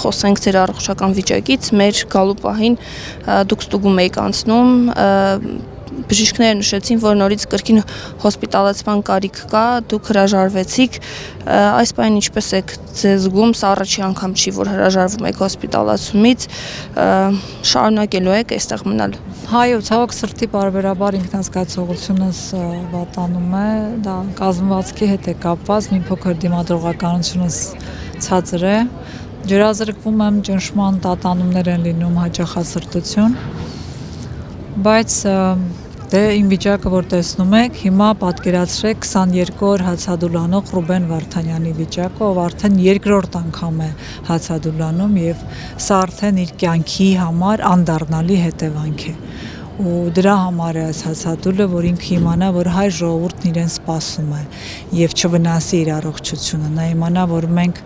խոսենք ձեր առողջական վիճակից, մեր գալու պահին դուք ստուգում եք անցնում, բժիշկները նշեցին, որ նորից կրկին հոսպիտալացման կարիք կա, դուք հրաժարվեցիք, այս պահին ինչպես եք ձեզ զգում, սա առաջի անգամ չի, որ հրաժարվում եք հոսպիտալացումից, շարունակելու եք այստեղ մնալ։ Հայո, ցավոք սրտի պարբերաբար ինքնազգացողությունս վատանում է, դա կազմվածքի հետ է կապված, մի փոքր դիմադրողականությունս ցածր է, ջրազրկվում եմ, ճնշման տատանումներ են լինում, հաճախասրտություն, բայց դե իմ վիճակը որ տեսնում եք, հիմա պատկերացրեք 22 օր հացադուլանող Ռուբեն Վարդանյանի վիճակը, ով արդեն երկրորդ անգամ է հացադուլանում եւ սա արդեն իր կյանքի համար անդառնալի հետևանք է։ Ու դրա համար է այս հացադուլը, որ ինքը իմանա, որ հայ ժողովուրդն իրեն սպասում է եւ չվնասի իր առողջությունը, նա իմանա, որ մենք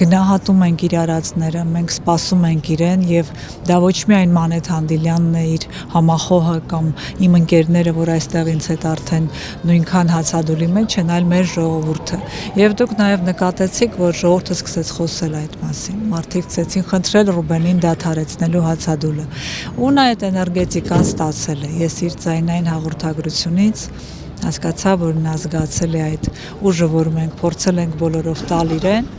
գնահատում ենք իր արածները, մենք սպասում ենք իրեն եւ դա ոչ միայն Մանեթ Հանդիլյանն է իր համախոհը կամ իմ ընկերները, որ այստեղ ինձ հետ արդեն նույնքան հացադուլի մեջ են, այլ մեր ժողովուրդը։ Եվ դուք նաեւ նկատեցիք, որ ժողովուրդը սկսեց խոսել այդ մասին։ Մարդիկ սկսեցին խնդրել Ռուբենին դադարեցնելու հացադուլը։ Ու նա այդ էներգետիկան ստացել է։ Ես իր ձայնային հաղորդագրությունից հասկացա, որ նա զգացել է այդ ուժը, որ մենք փորձել ենք բոլորով տալ իրեն։